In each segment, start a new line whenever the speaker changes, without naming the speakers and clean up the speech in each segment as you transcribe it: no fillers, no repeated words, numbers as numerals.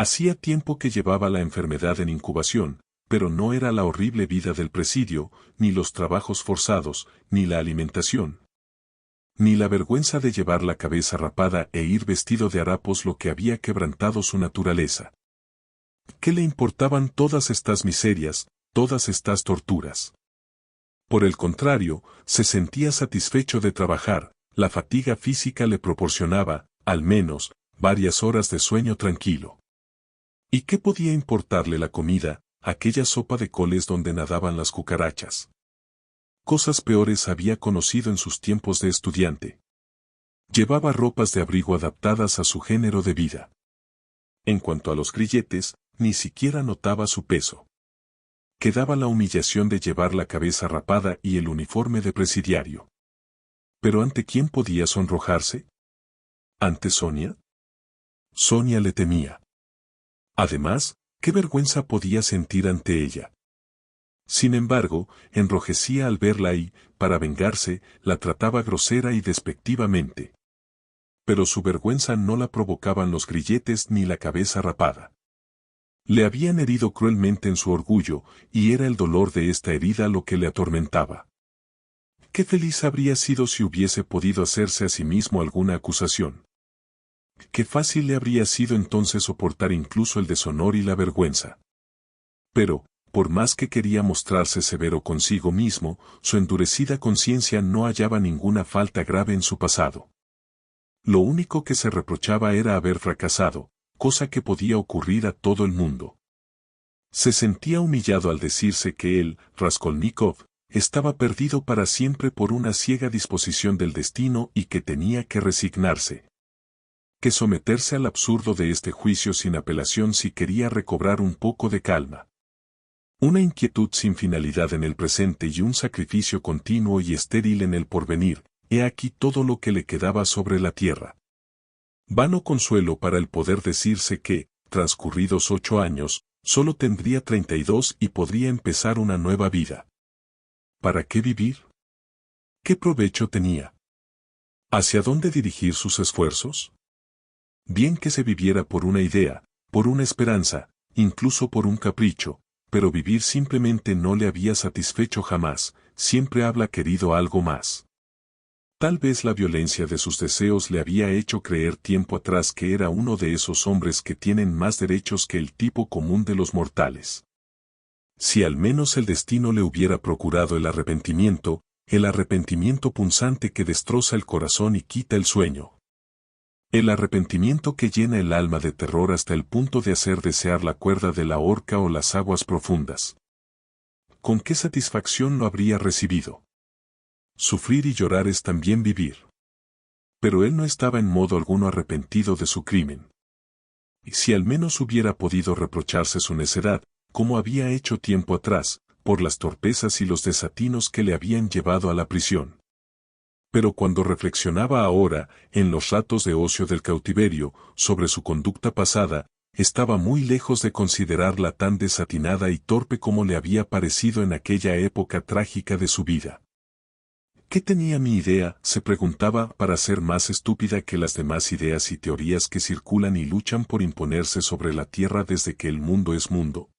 Hacía tiempo que llevaba la enfermedad en incubación, pero no era la horrible vida del presidio, ni los trabajos forzados, ni la alimentación, ni la vergüenza de llevar la cabeza rapada e ir vestido de harapos lo que había quebrantado su naturaleza. ¿Qué le importaban todas estas miserias, todas estas torturas? Por el contrario, se sentía satisfecho de trabajar, la fatiga física le proporcionaba, al menos, varias horas de sueño tranquilo. ¿Y qué podía importarle la comida, aquella sopa de coles donde nadaban las cucarachas? Cosas peores había conocido en sus tiempos de estudiante. Llevaba ropas de abrigo adaptadas a su género de vida. En cuanto a los grilletes, ni siquiera notaba su peso. Quedaba la humillación de llevar la cabeza rapada y el uniforme de presidiario. ¿Pero ante quién podía sonrojarse? ¿Ante Sonia? Sonia le temía. Además, ¿qué vergüenza podía sentir ante ella? Sin embargo, enrojecía al verla y, para vengarse, la trataba grosera y despectivamente. Pero su vergüenza no la provocaban los grilletes ni la cabeza rapada. Le habían herido cruelmente en su orgullo, y era el dolor de esta herida lo que le atormentaba. Qué feliz habría sido si hubiese podido hacerse a sí mismo alguna acusación. Qué fácil le habría sido entonces soportar incluso el deshonor y la vergüenza. Pero, por más que quería mostrarse severo consigo mismo, su endurecida conciencia no hallaba ninguna falta grave en su pasado. Lo único que se reprochaba era haber fracasado, cosa que podía ocurrir a todo el mundo. Se sentía humillado al decirse que él, Raskolnikov, estaba perdido para siempre por una ciega disposición del destino y que tenía que resignarse. Que someterse al absurdo de este juicio sin apelación si quería recobrar un poco de calma. Una inquietud sin finalidad en el presente y un sacrificio continuo y estéril en el porvenir, he aquí todo lo que le quedaba sobre la tierra. Vano consuelo para el poder decirse que, transcurridos 8 años, solo tendría 32 y podría empezar una nueva vida. ¿Para qué vivir? ¿Qué provecho tenía? ¿Hacia dónde dirigir sus esfuerzos? Bien que se viviera por una idea, por una esperanza, incluso por un capricho, pero vivir simplemente no le había satisfecho jamás, siempre había querido algo más. Tal vez la violencia de sus deseos le había hecho creer tiempo atrás que era uno de esos hombres que tienen más derechos que el tipo común de los mortales. Si al menos el destino le hubiera procurado el arrepentimiento punzante que destroza el corazón y quita el sueño. El arrepentimiento que llena el alma de terror hasta el punto de hacer desear la cuerda de la horca o las aguas profundas. ¿Con qué satisfacción lo habría recibido? Sufrir y llorar es también vivir. Pero él no estaba en modo alguno arrepentido de su crimen. Y si al menos hubiera podido reprocharse su necedad, como había hecho tiempo atrás, por las torpezas y los desatinos que le habían llevado a la prisión. Pero cuando reflexionaba ahora, en los ratos de ocio del cautiverio, sobre su conducta pasada, estaba muy lejos de considerarla tan desatinada y torpe como le había parecido en aquella época trágica de su vida. ¿Qué tenía mi idea?, se preguntaba, para ser más estúpida que las demás ideas y teorías que circulan y luchan por imponerse sobre la tierra desde que el mundo es mundo.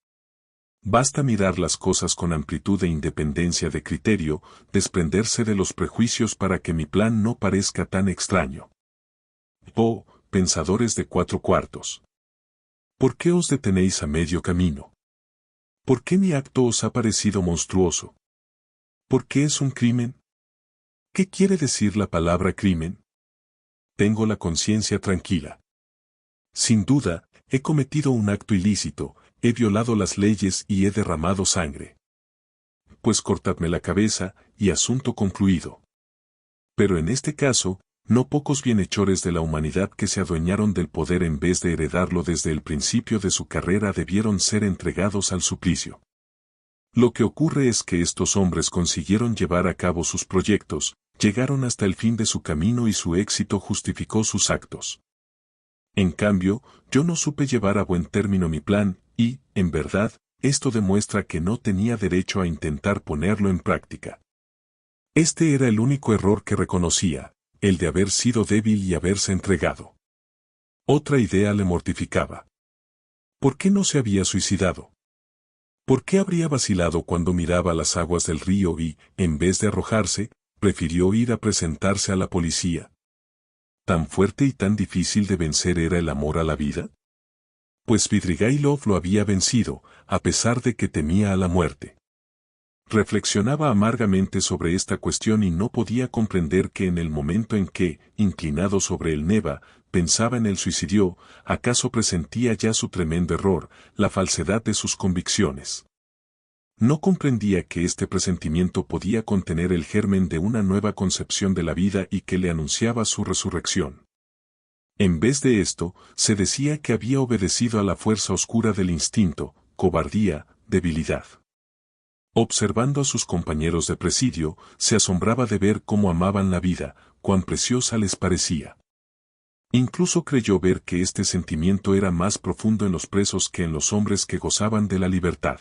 Basta mirar las cosas con amplitud e independencia de criterio, desprenderse de los prejuicios para que mi plan no parezca tan extraño. Oh, pensadores de 4/4. ¿Por qué os detenéis a medio camino? ¿Por qué mi acto os ha parecido monstruoso? ¿Por qué es un crimen? ¿Qué quiere decir la palabra crimen? Tengo la conciencia tranquila. Sin duda, he cometido un acto ilícito, he violado las leyes y he derramado sangre. Pues cortadme la cabeza, y asunto concluido. Pero en este caso, no pocos bienhechores de la humanidad que se adueñaron del poder en vez de heredarlo desde el principio de su carrera debieron ser entregados al suplicio. Lo que ocurre es que estos hombres consiguieron llevar a cabo sus proyectos, llegaron hasta el fin de su camino y su éxito justificó sus actos. En cambio, yo no supe llevar a buen término mi plan, y, en verdad, esto demuestra que no tenía derecho a intentar ponerlo en práctica. Este era el único error que reconocía, el de haber sido débil y haberse entregado. Otra idea le mortificaba. ¿Por qué no se había suicidado? ¿Por qué habría vacilado cuando miraba las aguas del río y, en vez de arrojarse, prefirió ir a presentarse a la policía? ¿Tan fuerte y tan difícil de vencer era el amor a la vida? Pues Svidrigailov lo había vencido, a pesar de que temía a la muerte. Reflexionaba amargamente sobre esta cuestión y no podía comprender que en el momento en que, inclinado sobre el Neva, pensaba en el suicidio, acaso presentía ya su tremendo error, la falsedad de sus convicciones. No comprendía que este presentimiento podía contener el germen de una nueva concepción de la vida y que le anunciaba su resurrección. En vez de esto, se decía que había obedecido a la fuerza oscura del instinto, cobardía, debilidad. Observando a sus compañeros de presidio, se asombraba de ver cómo amaban la vida, cuán preciosa les parecía. Incluso creyó ver que este sentimiento era más profundo en los presos que en los hombres que gozaban de la libertad.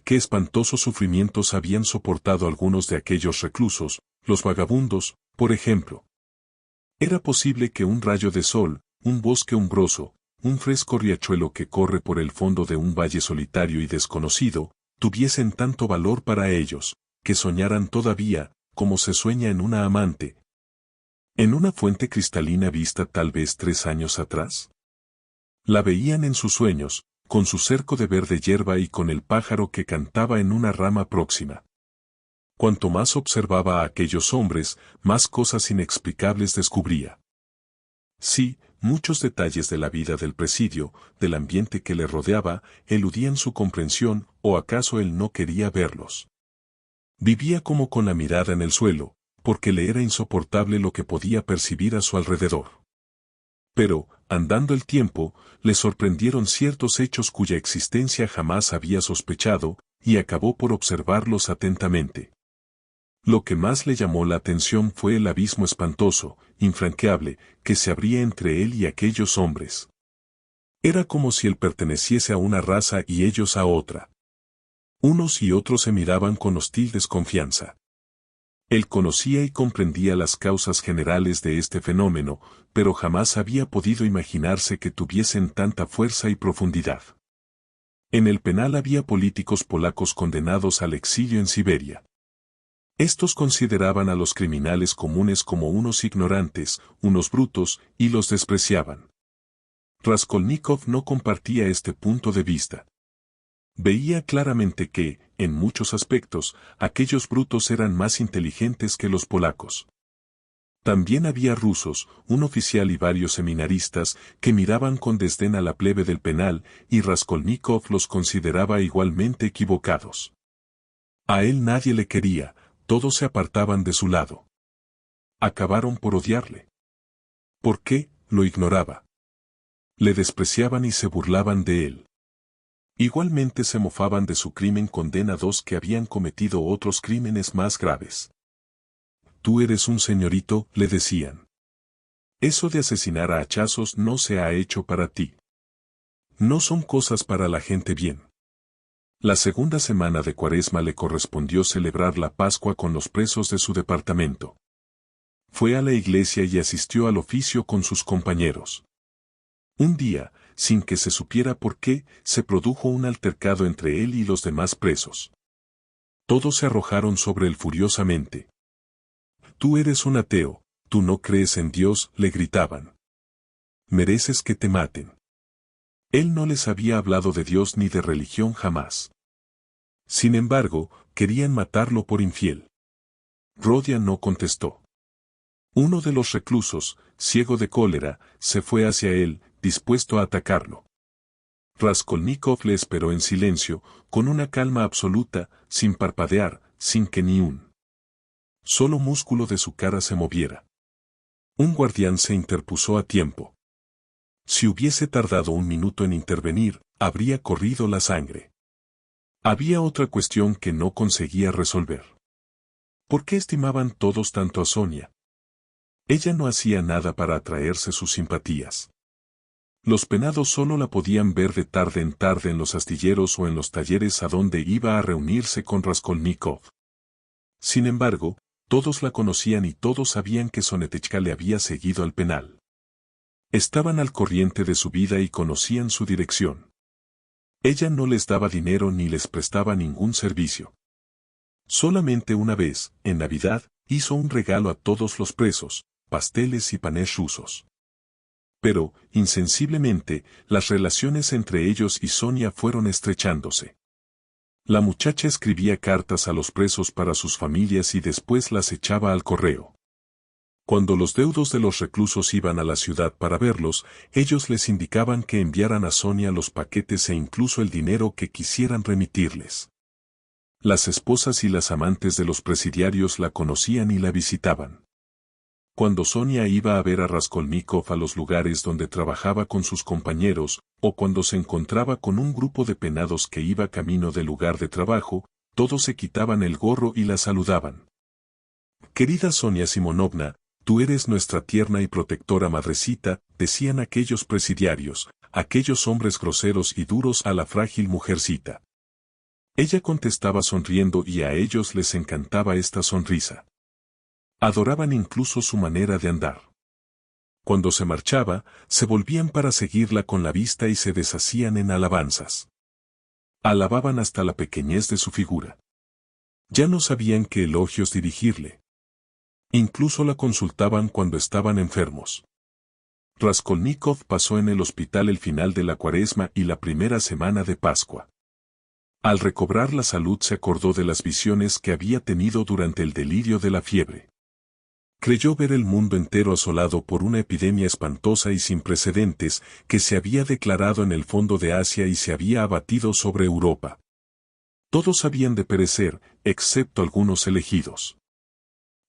Qué espantosos sufrimientos habían soportado algunos de aquellos reclusos, los vagabundos, por ejemplo. Era posible que un rayo de sol, un bosque umbroso, un fresco riachuelo que corre por el fondo de un valle solitario y desconocido, tuviesen tanto valor para ellos, que soñaran todavía, como se sueña en una amante, en una fuente cristalina vista tal vez 3 años atrás. La veían en sus sueños, con su cerco de verde hierba y con el pájaro que cantaba en una rama próxima. Cuanto más observaba a aquellos hombres, más cosas inexplicables descubría. Sí, muchos detalles de la vida del presidio, del ambiente que le rodeaba, eludían su comprensión, o acaso él no quería verlos. Vivía como con la mirada en el suelo, porque le era insoportable lo que podía percibir a su alrededor. Pero, andando el tiempo, le sorprendieron ciertos hechos cuya existencia jamás había sospechado, y acabó por observarlos atentamente. Lo que más le llamó la atención fue el abismo espantoso, infranqueable, que se abría entre él y aquellos hombres. Era como si él perteneciese a una raza y ellos a otra. Unos y otros se miraban con hostil desconfianza. Él conocía y comprendía las causas generales de este fenómeno, pero jamás había podido imaginarse que tuviesen tanta fuerza y profundidad. En el penal había políticos polacos condenados al exilio en Siberia. Estos consideraban a los criminales comunes como unos ignorantes, unos brutos, y los despreciaban. Raskolnikov no compartía este punto de vista. Veía claramente que, en muchos aspectos, aquellos brutos eran más inteligentes que los polacos. También había rusos, un oficial y varios seminaristas, que miraban con desdén a la plebe del penal, y Raskolnikov los consideraba igualmente equivocados. A él nadie le quería, todos se apartaban de su lado. Acabaron por odiarle. ¿Por qué? Lo ignoraba. Le despreciaban y se burlaban de él. Igualmente se mofaban de su crimen condenados que habían cometido otros crímenes más graves. Tú eres un señorito, le decían. Eso de asesinar a hachazos no se ha hecho para ti. No son cosas para la gente bien. La segunda semana de Cuaresma le correspondió celebrar la Pascua con los presos de su departamento. Fue a la iglesia y asistió al oficio con sus compañeros. Un día, sin que se supiera por qué, se produjo un altercado entre él y los demás presos. Todos se arrojaron sobre él furiosamente. Tú eres un ateo, tú no crees en Dios, le gritaban. Mereces que te maten. Él no les había hablado de Dios ni de religión jamás. Sin embargo, querían matarlo por infiel. Rodia no contestó. Uno de los reclusos, ciego de cólera, se fue hacia él, dispuesto a atacarlo. Raskolnikov le esperó en silencio, con una calma absoluta, sin parpadear, sin que ni un solo músculo de su cara se moviera. Un guardián se interpuso a tiempo. Si hubiese tardado un minuto en intervenir, habría corrido la sangre. Había otra cuestión que no conseguía resolver. ¿Por qué estimaban todos tanto a Sonia? Ella no hacía nada para atraerse sus simpatías. Los penados solo la podían ver de tarde en los astilleros o en los talleres a donde iba a reunirse con Raskolnikov. Sin embargo, todos la conocían y todos sabían que Sonetechka le había seguido al penal. Estaban al corriente de su vida y conocían su dirección. Ella no les daba dinero ni les prestaba ningún servicio. Solamente una vez, en Navidad, hizo un regalo a todos los presos, pasteles y panes rusos. Pero, insensiblemente, las relaciones entre ellos y Sonia fueron estrechándose. La muchacha escribía cartas a los presos para sus familias y después las echaba al correo. Cuando los deudos de los reclusos iban a la ciudad para verlos, ellos les indicaban que enviaran a Sonia los paquetes e incluso el dinero que quisieran remitirles. Las esposas y las amantes de los presidiarios la conocían y la visitaban. Cuando Sonia iba a ver a Raskolnikov a los lugares donde trabajaba con sus compañeros, o cuando se encontraba con un grupo de penados que iba camino del lugar de trabajo, todos se quitaban el gorro y la saludaban. «Querida Sonia Simonovna, tú eres nuestra tierna y protectora madrecita», decían aquellos presidiarios, aquellos hombres groseros y duros a la frágil mujercita. Ella contestaba sonriendo y a ellos les encantaba esta sonrisa. Adoraban incluso su manera de andar. Cuando se marchaba, se volvían para seguirla con la vista y se deshacían en alabanzas. Alababan hasta la pequeñez de su figura. Ya no sabían qué elogios dirigirle. Incluso la consultaban cuando estaban enfermos. Raskolnikov pasó en el hospital el final de la Cuaresma y la primera semana de Pascua. Al recobrar la salud se acordó de las visiones que había tenido durante el delirio de la fiebre. Creyó ver el mundo entero asolado por una epidemia espantosa y sin precedentes que se había declarado en el fondo de Asia y se había abatido sobre Europa. Todos habían de perecer, excepto algunos elegidos.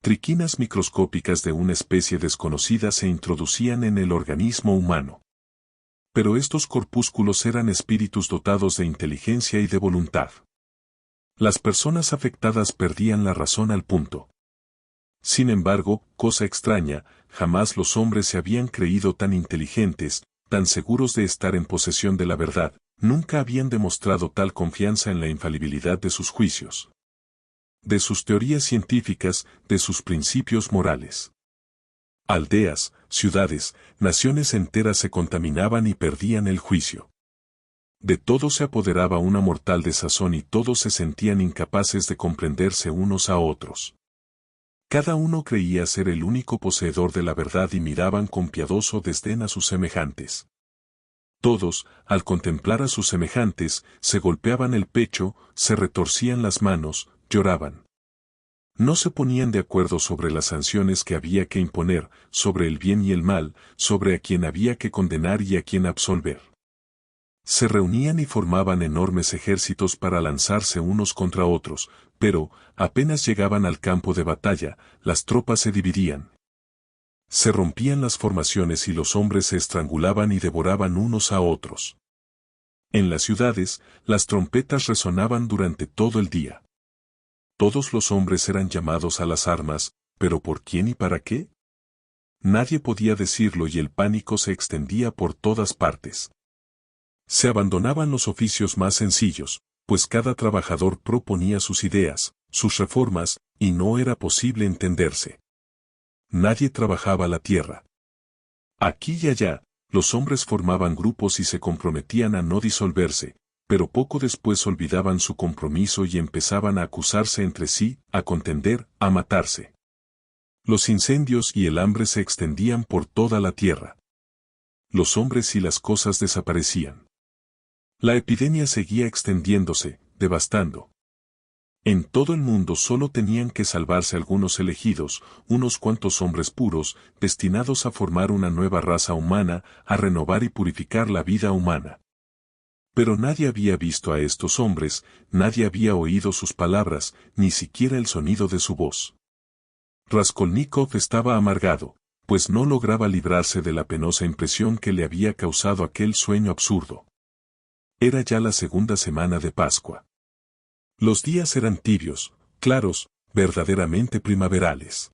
Triquinas microscópicas de una especie desconocida se introducían en el organismo humano. Pero estos corpúsculos eran espíritus dotados de inteligencia y de voluntad. Las personas afectadas perdían la razón al punto. Sin embargo, cosa extraña, jamás los hombres se habían creído tan inteligentes, tan seguros de estar en posesión de la verdad, nunca habían demostrado tal confianza en la infalibilidad de sus juicios, de sus teorías científicas, de sus principios morales. Aldeas, ciudades, naciones enteras se contaminaban y perdían el juicio. De todo se apoderaba una mortal desazón y todos se sentían incapaces de comprenderse unos a otros. Cada uno creía ser el único poseedor de la verdad y miraban con piadoso desdén a sus semejantes. Todos, al contemplar a sus semejantes, se golpeaban el pecho, se retorcían las manos, lloraban. No se ponían de acuerdo sobre las sanciones que había que imponer, sobre el bien y el mal, sobre a quien había que condenar y a quien absolver. Se reunían y formaban enormes ejércitos para lanzarse unos contra otros, pero, apenas llegaban al campo de batalla, las tropas se dividían. Se rompían las formaciones y los hombres se estrangulaban y devoraban unos a otros. En las ciudades, las trompetas resonaban durante todo el día. Todos los hombres eran llamados a las armas, pero ¿por quién y para qué? Nadie podía decirlo y el pánico se extendía por todas partes. Se abandonaban los oficios más sencillos, pues cada trabajador proponía sus ideas, sus reformas, y no era posible entenderse. Nadie trabajaba la tierra. Aquí y allá, los hombres formaban grupos y se comprometían a no disolverse, pero poco después olvidaban su compromiso y empezaban a acusarse entre sí, a contender, a matarse. Los incendios y el hambre se extendían por toda la tierra. Los hombres y las cosas desaparecían. La epidemia seguía extendiéndose, devastando. En todo el mundo solo tenían que salvarse algunos elegidos, unos cuantos hombres puros, destinados a formar una nueva raza humana, a renovar y purificar la vida humana. Pero nadie había visto a estos hombres, nadie había oído sus palabras, ni siquiera el sonido de su voz. Raskolnikov estaba amargado, pues no lograba librarse de la penosa impresión que le había causado aquel sueño absurdo. Era ya la segunda semana de Pascua. Los días eran tibios, claros, verdaderamente primaverales.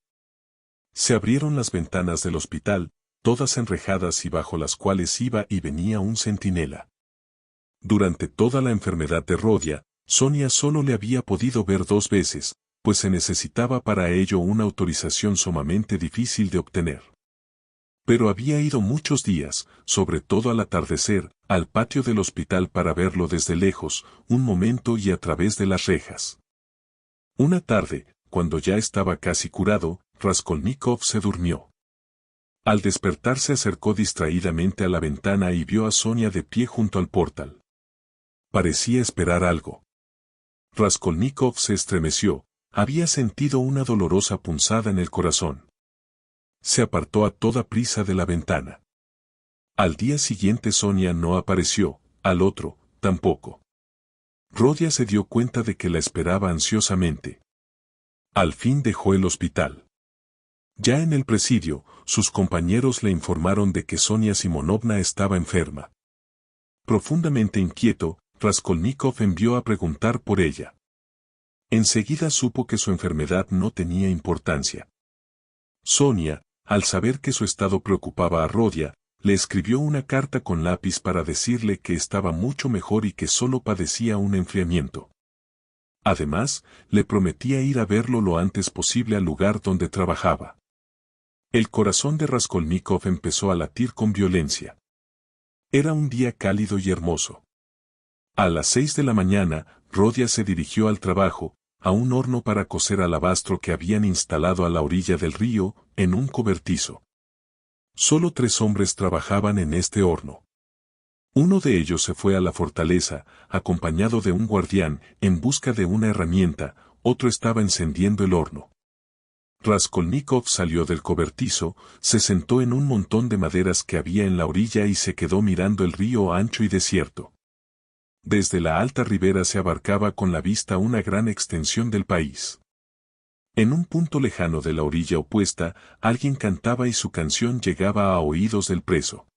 Se abrieron las ventanas del hospital, todas enrejadas y bajo las cuales iba y venía un centinela. Durante toda la enfermedad de Rodia, Sonia solo le había podido ver 2 veces, pues se necesitaba para ello una autorización sumamente difícil de obtener. Pero había ido muchos días, sobre todo al atardecer, al patio del hospital para verlo desde lejos, un momento y a través de las rejas. Una tarde, cuando ya estaba casi curado, Raskolnikov se durmió. Al despertar se acercó distraídamente a la ventana y vio a Sonia de pie junto al portal. Parecía esperar algo. Raskolnikov se estremeció, había sentido una dolorosa punzada en el corazón. Se apartó a toda prisa de la ventana. Al día siguiente Sonia no apareció, al otro, tampoco. Rodia se dio cuenta de que la esperaba ansiosamente. Al fin dejó el hospital. Ya en el presidio, sus compañeros le informaron de que Sonia Simonovna estaba enferma. Profundamente inquieto, Raskolnikov envió a preguntar por ella. Enseguida supo que su enfermedad no tenía importancia. Sonia, al saber que su estado preocupaba a Rodia, le escribió una carta con lápiz para decirle que estaba mucho mejor y que solo padecía un enfriamiento. Además, le prometía ir a verlo lo antes posible al lugar donde trabajaba. El corazón de Raskolnikov empezó a latir con violencia. Era un día cálido y hermoso. A las 6 de la mañana, Rodia se dirigió al trabajo, a un horno para cocer alabastro que habían instalado a la orilla del río, en un cobertizo. Solo 3 hombres trabajaban en este horno. Uno de ellos se fue a la fortaleza, acompañado de un guardián, en busca de una herramienta, otro estaba encendiendo el horno. Raskolnikov salió del cobertizo, se sentó en un montón de maderas que había en la orilla y se quedó mirando el río ancho y desierto. Desde la alta ribera se abarcaba con la vista una gran extensión del país. En un punto lejano de la orilla opuesta, alguien cantaba y su canción llegaba a oídos del preso.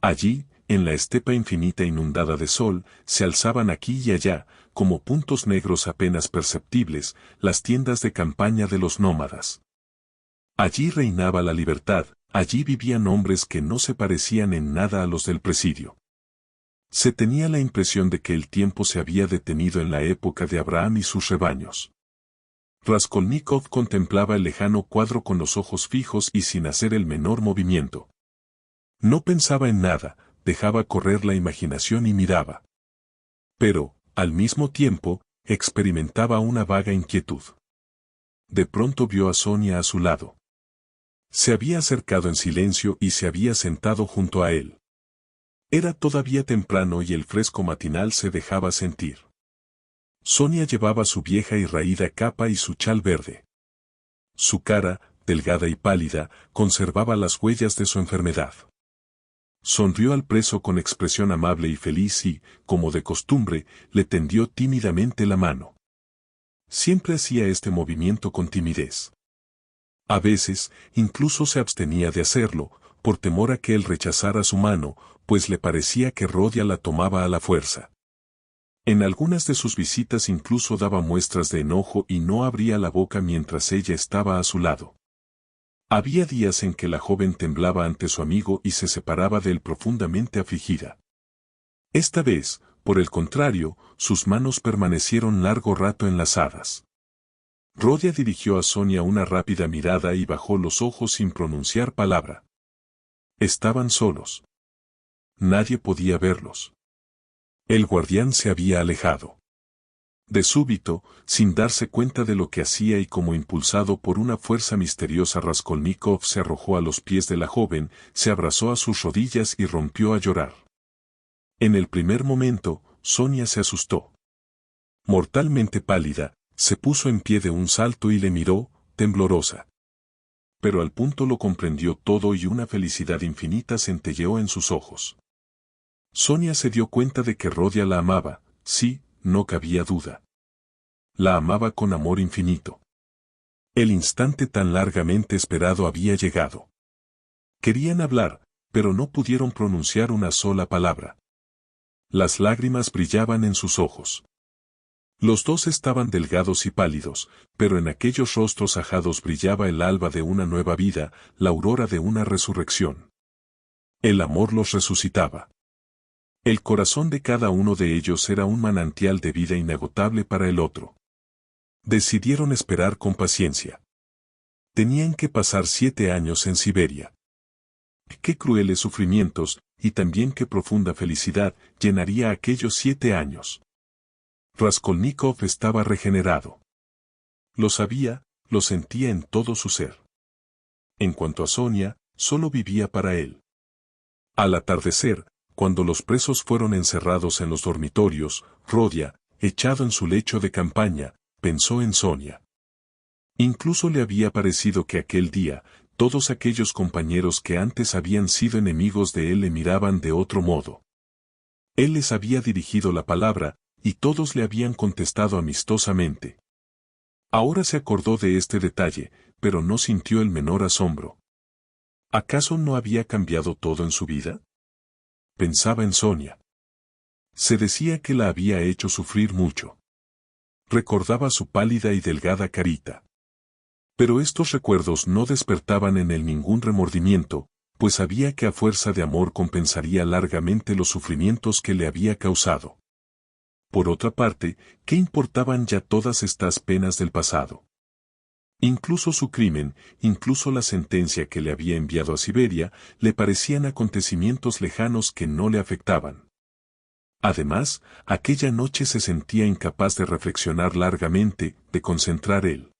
Allí, en la estepa infinita inundada de sol, se alzaban aquí y allá, como puntos negros apenas perceptibles, las tiendas de campaña de los nómadas. Allí reinaba la libertad, allí vivían hombres que no se parecían en nada a los del presidio. Se tenía la impresión de que el tiempo se había detenido en la época de Abraham y sus rebaños. Raskolnikov contemplaba el lejano cuadro con los ojos fijos y sin hacer el menor movimiento. No pensaba en nada, dejaba correr la imaginación y miraba. Pero, al mismo tiempo, experimentaba una vaga inquietud. De pronto vio a Sonia a su lado. Se había acercado en silencio y se había sentado junto a él. Era todavía temprano y el fresco matinal se dejaba sentir. Sonia llevaba su vieja y raída capa y su chal verde. Su cara, delgada y pálida, conservaba las huellas de su enfermedad. Sonrió al preso con expresión amable y feliz y, como de costumbre, le tendió tímidamente la mano. Siempre hacía este movimiento con timidez. A veces, incluso se abstenía de hacerlo, por temor a que él rechazara su mano, pues le parecía que Rodia la tomaba a la fuerza. En algunas de sus visitas incluso daba muestras de enojo y no abría la boca mientras ella estaba a su lado. Había días en que la joven temblaba ante su amigo y se separaba de él profundamente afligida. Esta vez, por el contrario, sus manos permanecieron largo rato enlazadas. Rodia dirigió a Sonia una rápida mirada y bajó los ojos sin pronunciar palabra. Estaban solos. Nadie podía verlos. El guardián se había alejado. De súbito, sin darse cuenta de lo que hacía y como impulsado por una fuerza misteriosa, Raskolnikov se arrojó a los pies de la joven, se abrazó a sus rodillas y rompió a llorar. En el primer momento, Sonia se asustó. Mortalmente pálida, se puso en pie de un salto y le miró, temblorosa. Pero al punto lo comprendió todo y una felicidad infinita centelleó en sus ojos. Sonia se dio cuenta de que Rodia la amaba, sí, no cabía duda. La amaba con amor infinito. El instante tan largamente esperado había llegado. Querían hablar, pero no pudieron pronunciar una sola palabra. Las lágrimas brillaban en sus ojos. Los dos estaban delgados y pálidos, pero en aquellos rostros ajados brillaba el alba de una nueva vida, la aurora de una resurrección. El amor los resucitaba. El corazón de cada uno de ellos era un manantial de vida inagotable para el otro. Decidieron esperar con paciencia. Tenían que pasar 7 años en Siberia. Qué crueles sufrimientos, y también qué profunda felicidad, llenaría aquellos 7 años. Raskolnikov estaba regenerado. Lo sabía, lo sentía en todo su ser. En cuanto a Sonia, solo vivía para él. Al atardecer, cuando los presos fueron encerrados en los dormitorios, Rodia, echado en su lecho de campaña, pensó en Sonia. Incluso le había parecido que aquel día, todos aquellos compañeros que antes habían sido enemigos de él le miraban de otro modo. Él les había dirigido la palabra, y todos le habían contestado amistosamente. Ahora se acordó de este detalle, pero no sintió el menor asombro. ¿Acaso no había cambiado todo en su vida? Pensaba en Sonia. Se decía que la había hecho sufrir mucho. Recordaba su pálida y delgada carita. Pero estos recuerdos no despertaban en él ningún remordimiento, pues sabía que a fuerza de amor compensaría largamente los sufrimientos que le había causado. Por otra parte, ¿qué importaban ya todas estas penas del pasado? Incluso su crimen, incluso la sentencia que le había enviado a Siberia, le parecían acontecimientos lejanos que no le afectaban. Además, aquella noche se sentía incapaz de reflexionar largamente, de concentrar el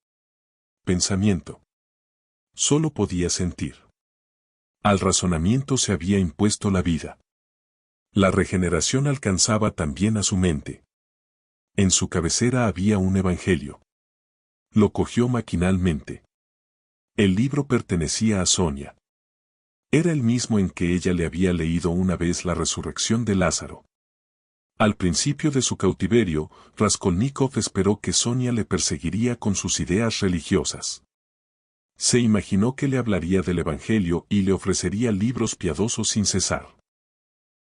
pensamiento. Solo podía sentir. Al razonamiento se había impuesto la vida. La regeneración alcanzaba también a su mente. En su cabecera había un evangelio. Lo cogió maquinalmente. El libro pertenecía a Sonia. Era el mismo en que ella le había leído una vez la resurrección de Lázaro. Al principio de su cautiverio, Raskolnikov esperó que Sonia le perseguiría con sus ideas religiosas. Se imaginó que le hablaría del Evangelio y le ofrecería libros piadosos sin cesar.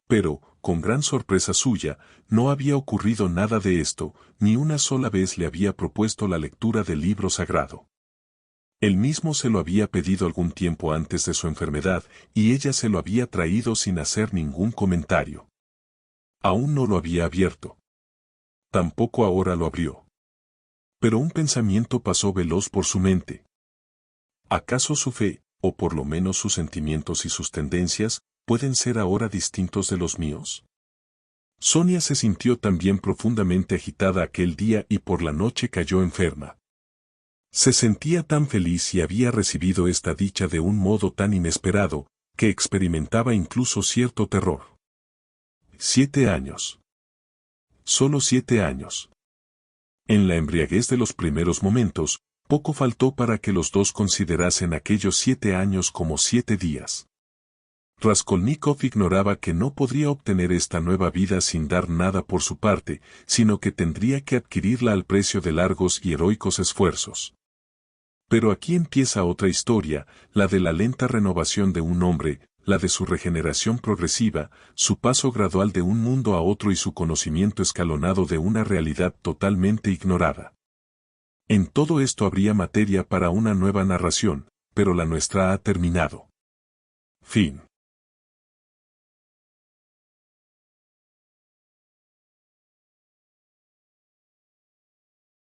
Pero, con gran sorpresa suya, no había ocurrido nada de esto, ni una sola vez le había propuesto la lectura del libro sagrado. Él mismo se lo había pedido algún tiempo antes de su enfermedad, y ella se lo había traído sin hacer ningún comentario. Aún no lo había abierto. Tampoco ahora lo abrió. Pero un pensamiento pasó veloz por su mente. ¿Acaso su fe, o por lo menos sus sentimientos y sus tendencias, pueden ser ahora distintos de los míos? Sonia se sintió también profundamente agitada aquel día y por la noche cayó enferma. Se sentía tan feliz y había recibido esta dicha de un modo tan inesperado, que experimentaba incluso cierto terror. 7 años. Solo 7 años. En la embriaguez de los primeros momentos, poco faltó para que los dos considerasen aquellos 7 años como 7 días. Raskolnikov ignoraba que no podría obtener esta nueva vida sin dar nada por su parte, sino que tendría que adquirirla al precio de largos y heroicos esfuerzos. Pero aquí empieza otra historia, la de la lenta renovación de un hombre, la de su regeneración progresiva, su paso gradual de un mundo a otro y su conocimiento escalonado de una realidad totalmente ignorada. En todo esto habría materia para una nueva narración, pero la nuestra ha terminado. Fin.